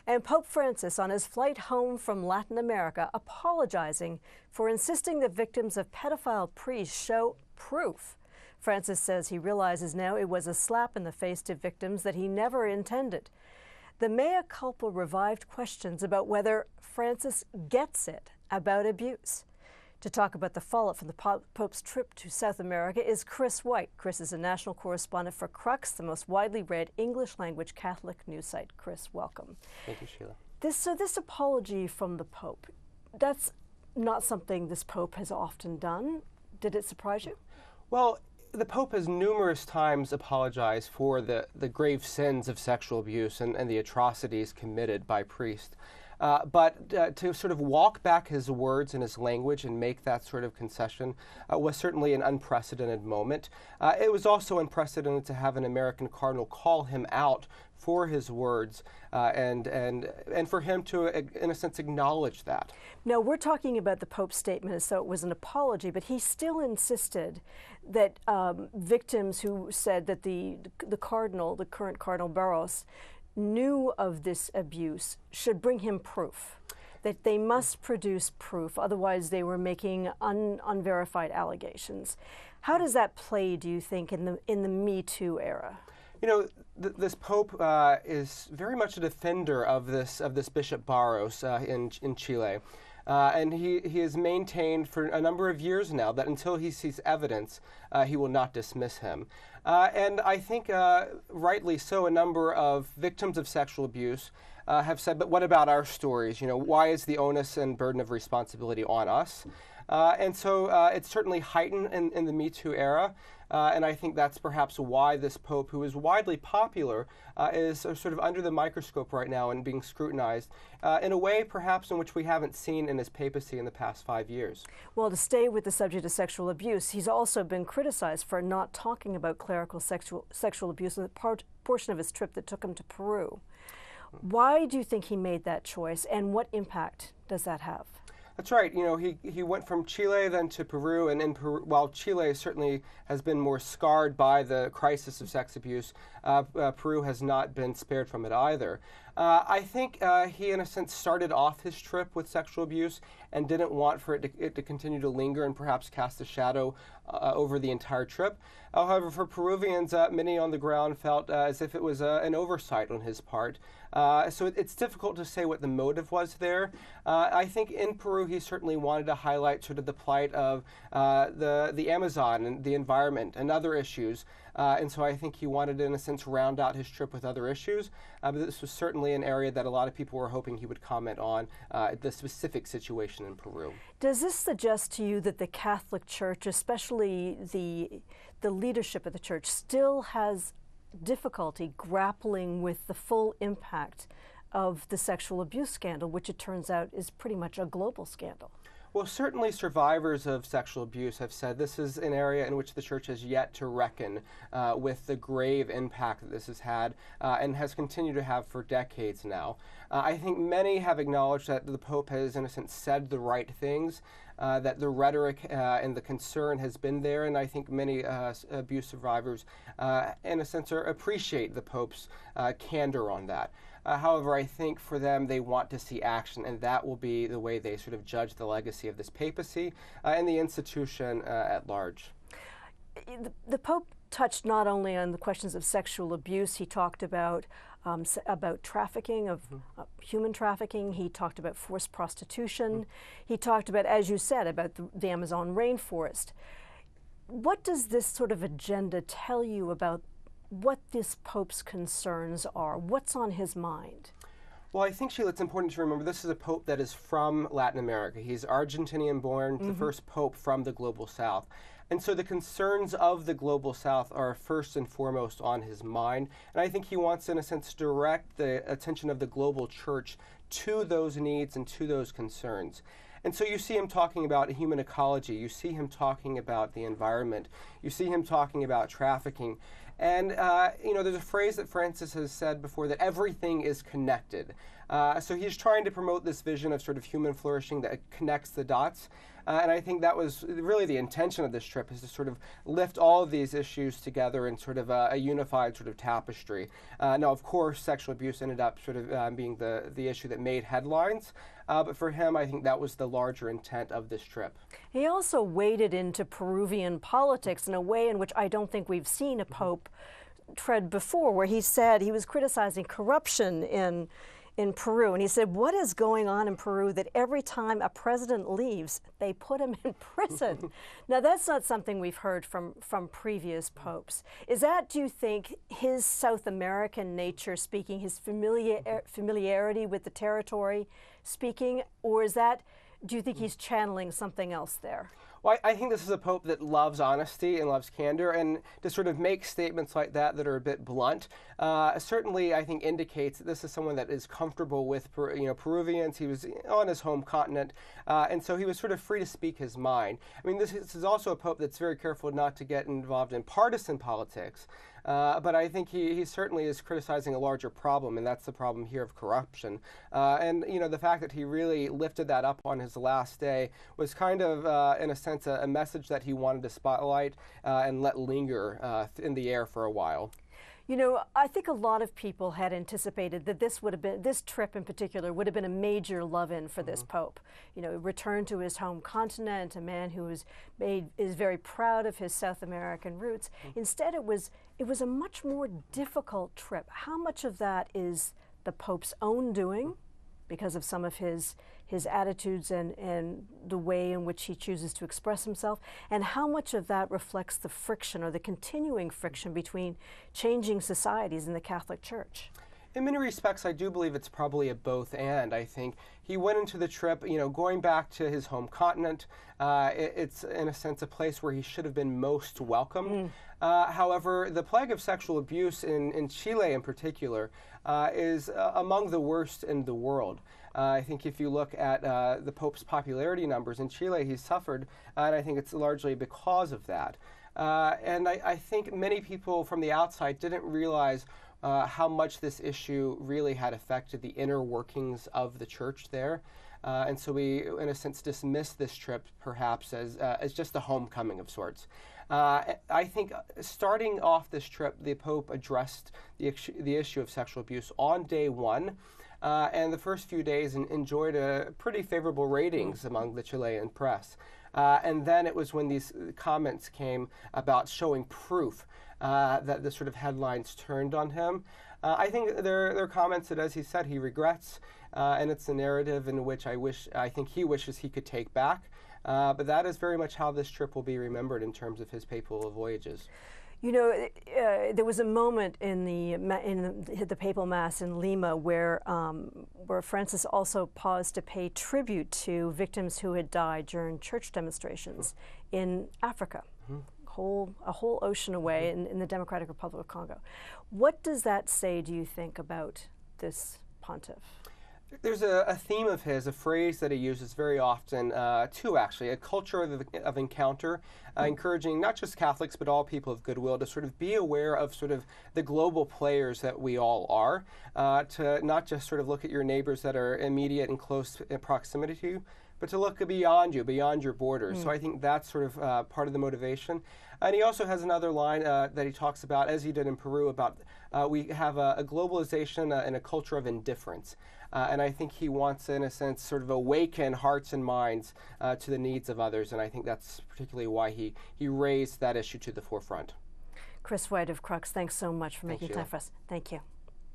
And Pope Francis, on his flight home from Latin America, apologizing for insisting that victims of pedophile priests show proof. Francis says he realizes now it was a slap in the face to victims that he never intended. The mea culpa revived questions about whether Francis gets it about abuse. To talk about the fallout from the Pope's trip to South America is Chris White. Chris is a national correspondent for Crux, the most widely read English-language Catholic news site. Chris, welcome. Thank you, Sheila. This apology from the Pope, that's not something this Pope has often done. Did it surprise you? Well, the Pope has numerous times apologized for the grave sins of sexual abuse and the atrocities committed by priests. But to sort of walk back his words and his language and make that sort of concession was certainly an unprecedented moment. It was also unprecedented to have an American cardinal call him out for his words and for him to, in a sense, acknowledge that. Now, we're talking about the Pope's statement as though it was an apology, but he still insisted that victims who said that the current Cardinal Barros, knew of this abuse should bring him proof, that they must produce proof, otherwise they were making unverified allegations. How does that play, do you think, in the Me Too era? You know, this Pope is very much a defender of this Bishop Barros in Chile. And he has maintained for a number of years now that until he sees evidence, he will not dismiss him. And I think, rightly so, a number of victims of sexual abuse have said, but what about our stories? You know, why is the onus and burden of responsibility on us? And so it's certainly heightened in the Me Too era. And I think that's perhaps why this Pope, who is widely popular, is sort of under the microscope right now and being scrutinized in a way perhaps in which we haven't seen in his papacy in the past 5 years. Well, to stay with the subject of sexual abuse, he's also been criticized for not talking about clerical sexual abuse in the portion of his trip that took him to Peru. Why do you think he made that choice, and what impact does that have? That's right. You know, he went from Chile then to Peru, and in Peru, while Chile certainly has been more scarred by the crisis of sex abuse, Peru has not been spared from it either. I think he, in a sense, started off his trip with sexual abuse and didn't want for it to continue to linger and perhaps cast a shadow over the entire trip. However, for Peruvians, many on the ground felt as if it was an oversight on his part. So it's difficult to say what the motive was there. I think in Peru, he certainly wanted to highlight sort of the plight of the Amazon and the environment and other issues. And so I think he wanted to, in a sense, round out his trip with other issues. But this was certainly an area that a lot of people were hoping he would comment on, the specific situation in Peru. Does this suggest to you that the Catholic Church, especially the leadership of the Church, still has difficulty grappling with the full impact of the sexual abuse scandal, which it turns out is pretty much a global scandal? Well, certainly survivors of sexual abuse have said this is an area in which the Church has yet to reckon with the grave impact that this has had and has continued to have for decades now. I think many have acknowledged that the Pope has, in a sense, said the right things, that the rhetoric and the concern has been there, and I think many abuse survivors, in a sense, appreciate the Pope's candor on that. However, I think for them, they want to see action, and that will be the way they sort of judge the legacy of this papacy and the institution at large. The Pope touched not only on the questions of sexual abuse, he talked about trafficking, human trafficking. He talked about forced prostitution. He talked about, as you said, about the Amazon rainforest. What does this sort of agenda tell you about what this Pope's concerns are? What's on his mind? Well, I think, Sheila, it's important to remember this is a Pope that is from Latin America. He's Argentinian born, the first Pope from the Global South. And so the concerns of the Global South are first and foremost on his mind. And I think he wants, in a sense, direct the attention of the global church to those needs and to those concerns. And so you see him talking about human ecology. You see him talking about the environment. You see him talking about trafficking. And, you know, there's a phrase that Francis has said before, that everything is connected. So he's trying to promote this vision of sort of human flourishing that connects the dots. And I think that was really the intention of this trip, is to sort of lift all of these issues together in sort of a unified sort of tapestry. Now, of course, sexual abuse ended up sort of being the issue that made headlines. But for him, I think that was the larger intent of this trip. He also waded into Peruvian politics in a way in which I don't think we've seen a pope tread before, where he said he was criticizing corruption in Peru. And he said, what is going on in Peru that every time a president leaves, they put him in prison? Now, that's not something we've heard from previous popes. Is that, do you think, his South American nature speaking, his familiarity with the territory speaking, or is that, do you think he's channeling something else there? Well, I think this is a pope that loves honesty and loves candor, and to sort of make statements like that are a bit blunt, certainly I think indicates that this is someone that is comfortable with Peruvians. He was on his home continent, and so he was sort of free to speak his mind. I mean, this is also a pope that's very careful not to get involved in partisan politics. But I think he certainly is criticizing a larger problem, and that's the problem here of corruption. And the fact that he really lifted that up on his last day was kind of, in a sense, a message that he wanted to spotlight and let linger in the air for a while. I think a lot of people had anticipated that this trip in particular would have been a major love-in for this pope. Return to his home continent, a man who is very proud of his South American roots. Instead, it was a much more difficult trip. How much of that is the pope's own doing, because of some of his attitudes and the way in which he chooses to express himself, and how much of that reflects the friction or the continuing friction between changing societies in the Catholic Church? In many respects, I do believe it's probably a both and. I think he went into the trip, going back to his home continent. It's, in a sense, a place where he should have been most welcome. However, the plague of sexual abuse in Chile in particular is among the worst in the world. I think if you look at the Pope's popularity numbers in Chile, he's suffered, and I think it's largely because of that. And I think many people from the outside didn't realize how much this issue really had affected the inner workings of the church there. And so we, in a sense, dismissed this trip perhaps as just a homecoming of sorts. I think starting off this trip, the Pope addressed the issue of sexual abuse on day one. And the first few days enjoyed pretty favorable ratings among the Chilean press. And then it was when these comments came about showing proof that the sort of headlines turned on him. I think they're comments that, as he said, he regrets, and it's a narrative in which I think he wishes he could take back. But that is very much how this trip will be remembered in terms of his papal voyages. There was a moment in the papal mass in Lima where Francis also paused to pay tribute to victims who had died during church demonstrations in Africa, a whole ocean away in the Democratic Republic of Congo. What does that say, do you think, about this pontiff? There's a theme of his, a phrase that he uses very often, two actually, a culture of encounter, encouraging not just Catholics but all people of goodwill to sort of be aware of sort of the global players that we all are, to not just sort of look at your neighbors that are immediate and close in proximity to you, but to look beyond you, beyond your borders. So I think that's sort of part of the motivation. And he also has another line that he talks about, as he did in Peru, about we have a globalization and a culture of indifference. And I think he wants, in a sense, sort of awaken hearts and minds to the needs of others. And I think that's particularly why he raised that issue to the forefront. Chris White of Crux, thanks so much for making time for us. Thank you.